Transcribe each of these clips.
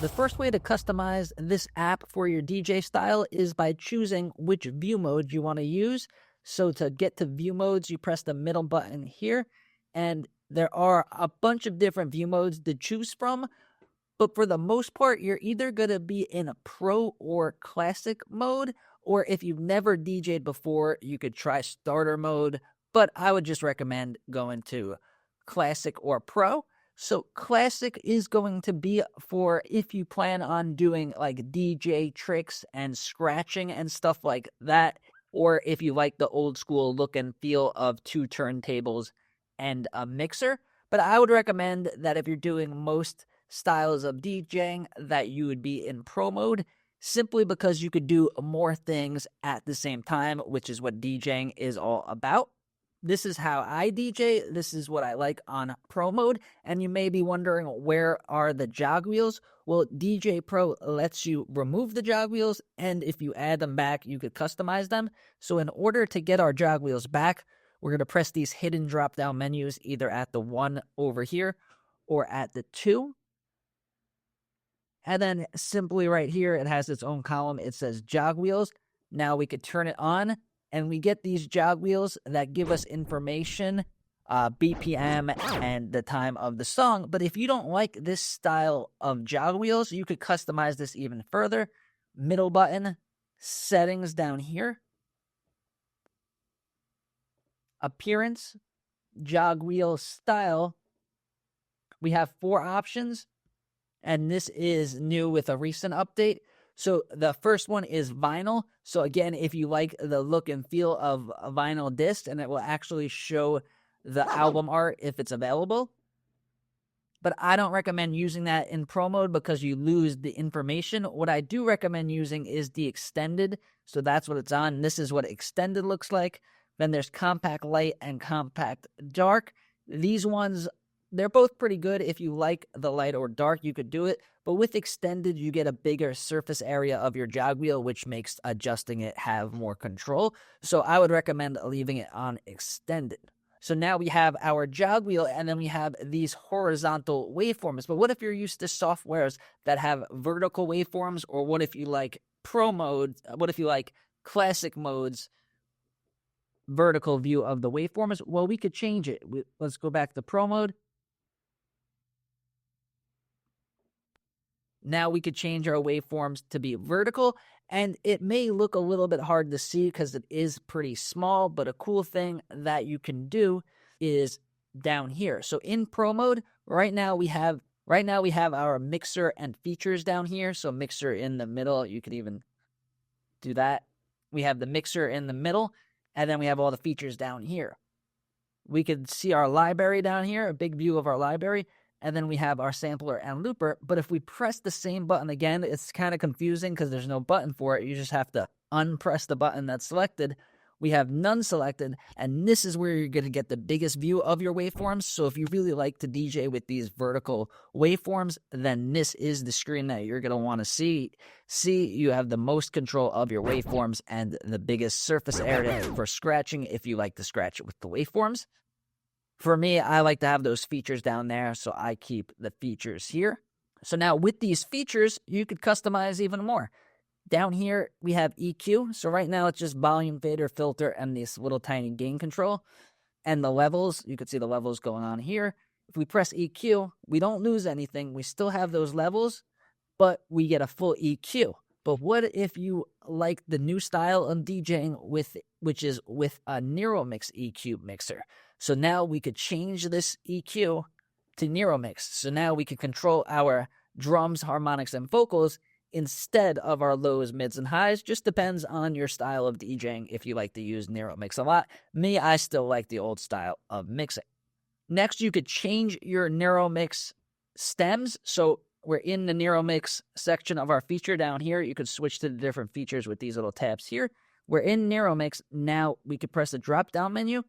The first way to customize this app for your DJ style is by choosing which view mode you want to use. So to get to view modes, you press the middle button here, and there are a bunch of different view modes to choose from. But for the most part, you're either going to be in a pro or classic mode, or if you've never DJed before, you could try starter mode, but I would just recommend going to classic or pro. So classic is going to be for if you plan on doing like DJ tricks and scratching and stuff like that, or if you like the old school look and feel of two turntables and a mixer. But I would recommend that if you're doing most styles of DJing that you would be in pro mode, simply because you could do more things at the same time, which is what DJing is all about. This is how I DJ. This is what I like on pro mode. And you may be wondering, where are the jog wheels? Well, Djay Pro lets you remove the jog wheels, and if you add them back, you could customize them. So in order to get our jog wheels back, we're going to press these hidden drop-down menus either at the 1 over here or at the 2. And then simply right here, it has its own column. It says jog wheels. Now we could turn it on, and we get these jog wheels that give us information, BPM, and the time of the song. But if you don't like this style of jog wheels, you could customize this even further. Middle button, settings down here. Appearance, jog wheel style. We have 4 options, and this is new with a recent update. So the first one is vinyl. So again, if you like the look and feel of a vinyl disc, and it will actually show the album art if it's available. But I don't recommend using that in pro mode because you lose the information. What I do recommend using is the extended. So that's what it's on. This is what extended looks like. Then there's compact light and compact dark. These ones, they're both pretty good. If you like the light or dark, you could do it. But with extended, you get a bigger surface area of your jog wheel, which makes adjusting it have more control. So I would recommend leaving it on extended. So now we have our jog wheel, and then we have these horizontal waveforms. But what if you're used to softwares that have vertical waveforms? Or what if you like pro mode? What if you like classic modes? Vertical view of the waveforms? Well, we could change it. Let's go back to pro mode. Now we could change our waveforms to be vertical, and it may look a little bit hard to see because it is pretty small, but a cool thing that you can do is down here. So in pro mode, right now we have our mixer and features down here. So mixer in the middle, you could even do that. We have the mixer in the middle, and then we have all the features down here. We could see our library down here, a big view of our library. And then we have our sampler and looper. But if we press the same button again, it's kind of confusing because there's no button for it. You just have to unpress the button that's selected. We have none selected, and this is where you're going to get the biggest view of your waveforms. So if you really like to DJ with these vertical waveforms, then this is the screen that you're going to want to see. You have the most control of your waveforms and the biggest surface area for scratching if you like to scratch it with the waveforms. For me, I like to have those features down there, so I keep the features here. So now with these features, you could customize even more. Down here, we have EQ. So right now, it's just volume, fader, filter, and this little tiny gain control. And the levels, you could see the levels going on here. If we press EQ, we don't lose anything. We still have those levels, but we get a full EQ. But what if you like the new style of DJing which is with a Nero Mix EQ mixer? So now we could change this EQ to Nero Mix. So now we can control our drums, harmonics, and vocals instead of our lows, mids, and highs. Just depends on your style of DJing if you like to use Nero Mix a lot. Me, I still like the old style of mixing. Next, you could change your Nero Mix stems. So we're in the Nero Mix section of our feature down here. You could switch to the different features with these little tabs here. We're in Nero Mix. Now we could press the drop-down menu,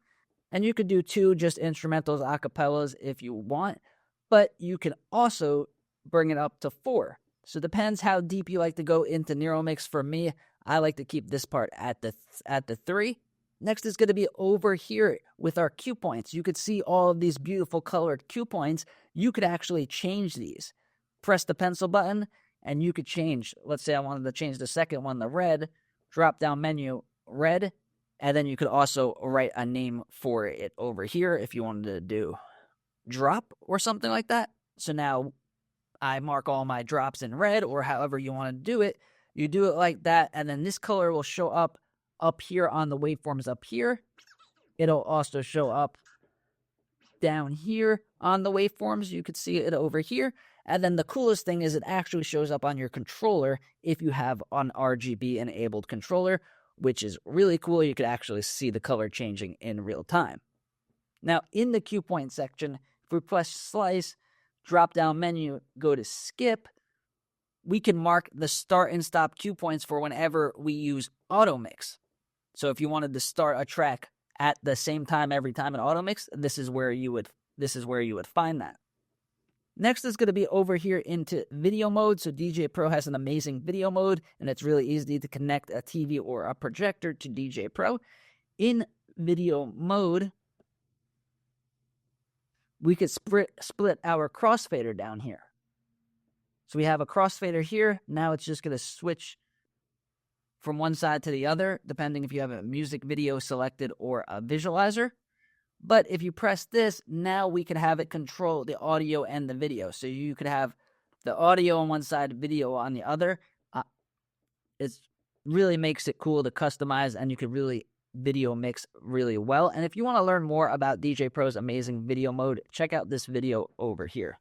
and you could do 2 just instrumentals, acapellas if you want, but you can also bring it up to 4. So it depends how deep you like to go into Nero Mix. For me, I like to keep this part at the 3. Next is going to be over here with our cue points. You could see all of these beautiful colored cue points. You could actually change these. Press the pencil button, and you could change, let's say I wanted to change the second one, the red, drop down menu, red, and then you could also write a name for it over here if you wanted to do drop or something like that. So now I mark all my drops in red, or however you want to do it. You do it like that, and then this color will show up here on the waveforms up here. It'll also show up down here on the waveforms. You could see it over here. And then the coolest thing is it actually shows up on your controller if you have an RGB enabled controller, which is really cool. You could actually see the color changing in real time. Now, in the cue point section, if we press slice, drop down menu, go to skip, we can mark the start and stop cue points for whenever we use auto mix. So if you wanted to start a track at the same time every time in auto mix, this is where you would find that. Next is going to be over here into video mode. So Djay Pro has an amazing video mode, and it's really easy to connect a TV or a projector to Djay Pro. In video mode, we could split our crossfader down here. So we have a crossfader here. Now it's just going to switch from one side to the other, depending if you have a music video selected or a visualizer. But if you press this, now we can have it control the audio and the video. So you could have the audio on one side, video on the other. It really makes it cool to customize, and you can really video mix really well. And if you want to learn more about Djay Pro's amazing video mode, check out this video over here.